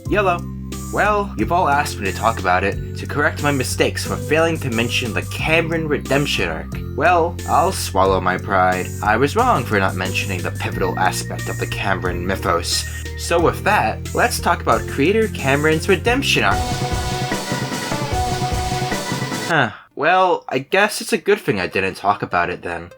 YOLO! Well, you've all asked me to talk about it, to correct my mistakes for failing to mention the Cameron redemption arc. Well, I'll swallow my pride. I was wrong for not mentioning the pivotal aspect of the Cameron mythos. So with that, let's talk about creator Cameron's redemption arc. Well, I guess it's a good thing I didn't talk about it then.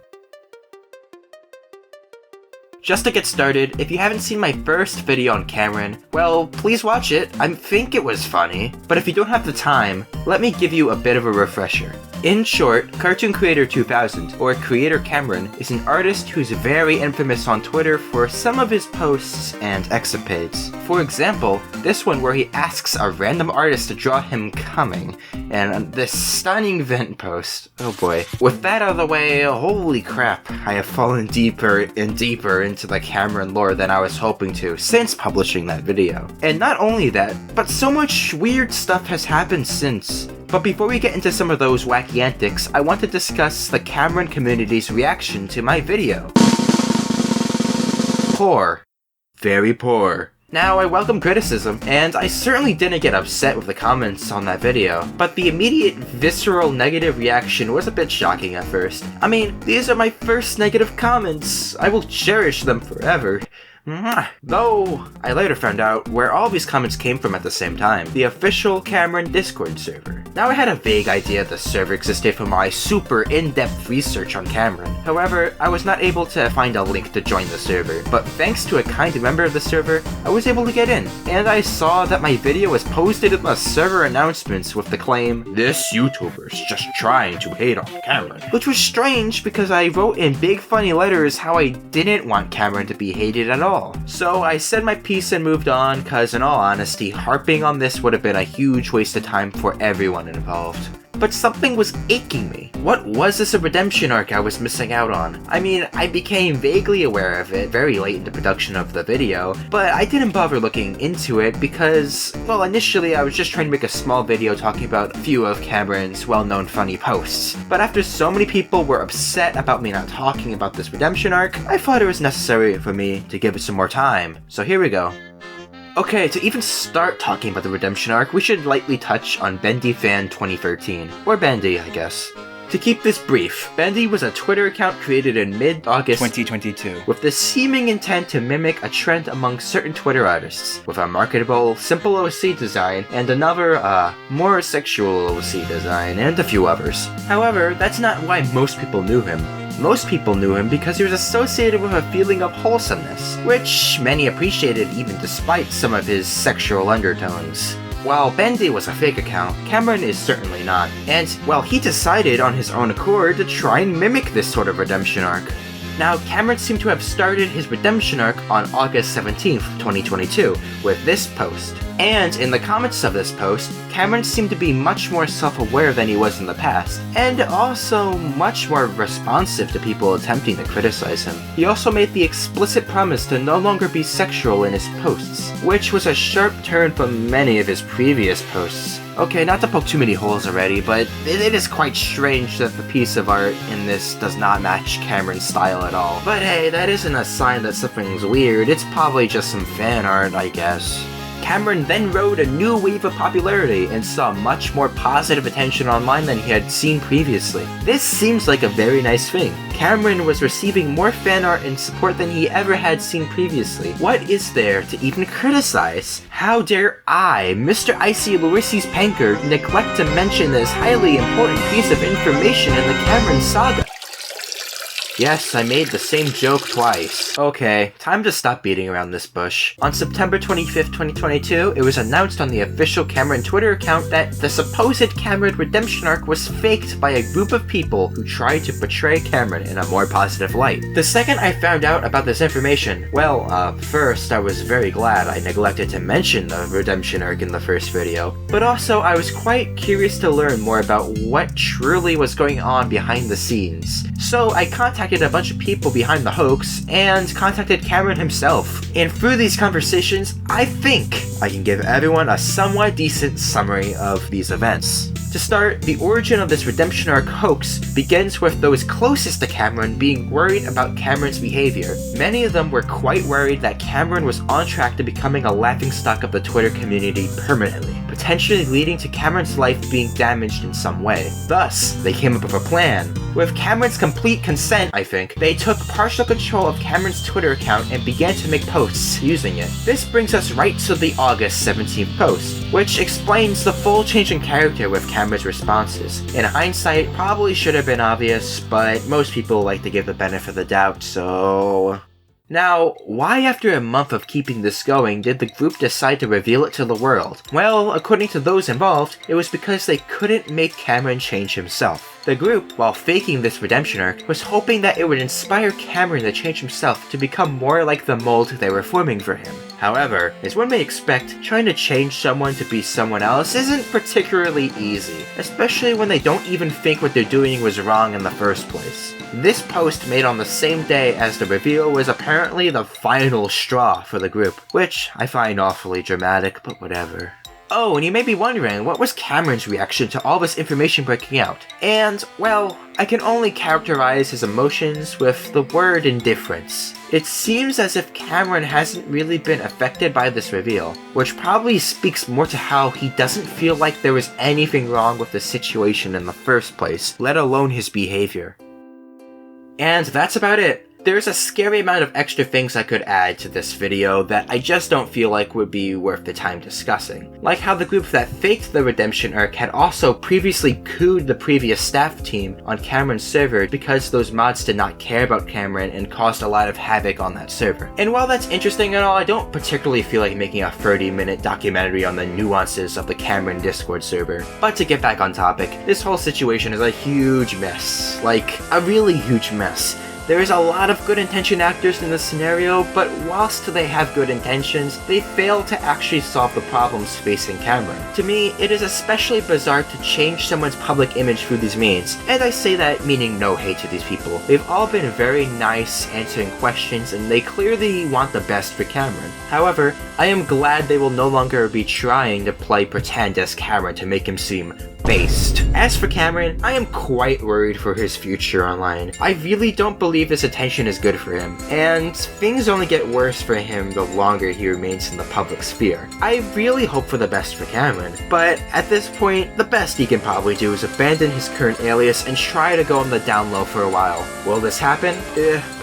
Just to get started, if you haven't seen my first video on Cameron, well, please watch it. I think it was funny. But if you don't have the time, let me give you a bit of a refresher. In short, Cartoon Creator 2000, or Creator Cameron, is an artist who's very infamous on Twitter for some of his posts and escapades. For example, this one where he asks a random artist to draw him coming, and this stunning vent post. Oh boy. With that out of the way, holy crap, I have fallen deeper and deeper into the Cameron lore than I was hoping to since publishing that video. And not only that, but so much weird stuff has happened since. But before we get into some of those wacky antics, I want to discuss the Cameron community's reaction to my video. Poor. Very poor. Now, I welcome criticism, and I certainly didn't get upset with the comments on that video, but the immediate, visceral negative reaction was a bit shocking at first. I mean, these are my first negative comments. I will cherish them forever. Though, I later found out where all these comments came from at the same time, the official Cameron Discord server. Now, I had a vague idea the server existed from my super in-depth research on Cameron. However, I was not able to find a link to join the server, but thanks to a kind member of the server, I was able to get in, and I saw that my video was posted in the server announcements with the claim, "This YouTuber's just trying to hate on Cameron," which was strange because I wrote in big funny letters how I didn't want Cameron to be hated at all. So I said my piece and moved on, cause in all honesty, harping on this would have been a huge waste of time for everyone involved. But something was aching me. What was this a redemption arc I was missing out on? I mean, I became vaguely aware of it very late in the production of the video, but I didn't bother looking into it because, well, initially I was just trying to make a small video talking about a few of Cameron's well-known funny posts. But after so many people were upset about me not talking about this redemption arc, I thought it was necessary for me to give it some more time. So here we go. Okay, to even start talking about the redemption arc, we should lightly touch on BendyFan 2013, or Bendy, I guess. To keep this brief, Bendy was a Twitter account created in mid-August 2022, with the seeming intent to mimic a trend among certain Twitter artists, with a marketable, simple OC design, and another, more sexual OC design, and a few others. However, that's not why most people knew him. Most people knew him because he was associated with a feeling of wholesomeness, which many appreciated even despite some of his sexual undertones. While Bendy was a fake account, Cameron is certainly not, and, well, he decided on his own accord to try and mimic this sort of redemption arc. Now, Cameron seemed to have started his redemption arc on August 17th, 2022, with this post. And in the comments of this post, Cameron seemed to be much more self-aware than he was in the past, and also much more responsive to people attempting to criticize him. He also made the explicit promise to no longer be sexual in his posts, which was a sharp turn from many of his previous posts. Okay, not to poke too many holes already, but it is quite strange that the piece of art in this does not match Cameron's style at all. But hey, that isn't a sign that something's weird, it's probably just some fan art, I guess. Cameron then rode a new wave of popularity and saw much more positive attention online than he had seen previously. This seems like a very nice thing. Cameron was receiving more fan art and support than he ever had seen previously. What is there to even criticize? How dare I, Mr. Icee Ulysses Panker, neglect to mention this highly important piece of information in the Cameron saga? Yes, I made the same joke twice. Okay, time to stop beating around this bush. On September 25th, 2022, it was announced on the official Cameron Twitter account that the supposed Cameron redemption arc was faked by a group of people who tried to portray Cameron in a more positive light. The second I found out about this information, well, first I was very glad I neglected to mention the redemption arc in the first video, but also I was quite curious to learn more about what truly was going on behind the scenes. So I contacted a bunch of people behind the hoax and contacted Cameron himself. And through these conversations, I think I can give everyone a somewhat decent summary of these events. To start, the origin of this redemption arc hoax begins with those closest to Cameron being worried about Cameron's behavior. Many of them were quite worried that Cameron was on track to becoming a laughingstock of the Twitter community permanently, potentially leading to Cameron's life being damaged in some way. Thus, they came up with a plan. With Cameron's complete consent, I think, they took partial control of Cameron's Twitter account and began to make posts using it. This brings us right to the August 17th post, which explains the full change in character with Cameron's responses. In hindsight, probably should have been obvious, but most people like to give the benefit of the doubt, so... Now, why after a month of keeping this going did the group decide to reveal it to the world? Well, according to those involved, it was because they couldn't make Cameron change himself. The group, while faking this redemption arc, was hoping that it would inspire Cameron to change himself to become more like the mold they were forming for him. However, as one may expect, trying to change someone to be someone else isn't particularly easy, especially when they don't even think what they're doing was wrong in the first place. This post made on the same day as the reveal was apparently the final straw for the group, which I find awfully dramatic, but whatever. Oh, and you may be wondering, what was Cameron's reaction to all this information breaking out? And, well, I can only characterize his emotions with the word indifference. It seems as if Cameron hasn't really been affected by this reveal, which probably speaks more to how he doesn't feel like there was anything wrong with the situation in the first place, let alone his behavior. And that's about it. There's a scary amount of extra things I could add to this video that I just don't feel like would be worth the time discussing. Like how the group that faked the redemption arc had also previously cooed the previous staff team on Cameron's server because those mods did not care about Cameron and caused a lot of havoc on that server. And while that's interesting and all, I don't particularly feel like making a 30-minute documentary on the nuances of the Cameron Discord server. But to get back on topic, this whole situation is a huge mess. Like, a really huge mess. There is a lot of good-intentioned actors in this scenario, but whilst they have good intentions, they fail to actually solve the problems facing Cameron. To me, it is especially bizarre to change someone's public image through these means, and I say that meaning no hate to these people. They've all been very nice answering questions, and they clearly want the best for Cameron. However, I am glad they will no longer be trying to play pretend as Cameron to make him seem based. As for Cameron, I am quite worried for his future online. I really don't believe this attention is good for him, and things only get worse for him the longer he remains in the public sphere. I really hope for the best for Cameron, but at this point, the best he can probably do is abandon his current alias and try to go on the down low for a while. Will this happen?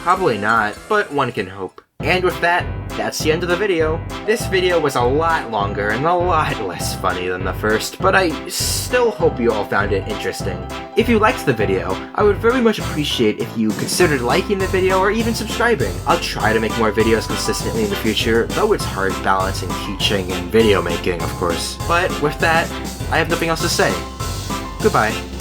Probably not, but one can hope. And with that, that's the end of the video. This video was a lot longer and a lot less funny than the first, but I still hope you all found it interesting. If you liked the video, I would very much appreciate if you considered liking the video or even subscribing. I'll try to make more videos consistently in the future, though it's hard balancing teaching and video making, of course. But with that, I have nothing else to say. Goodbye.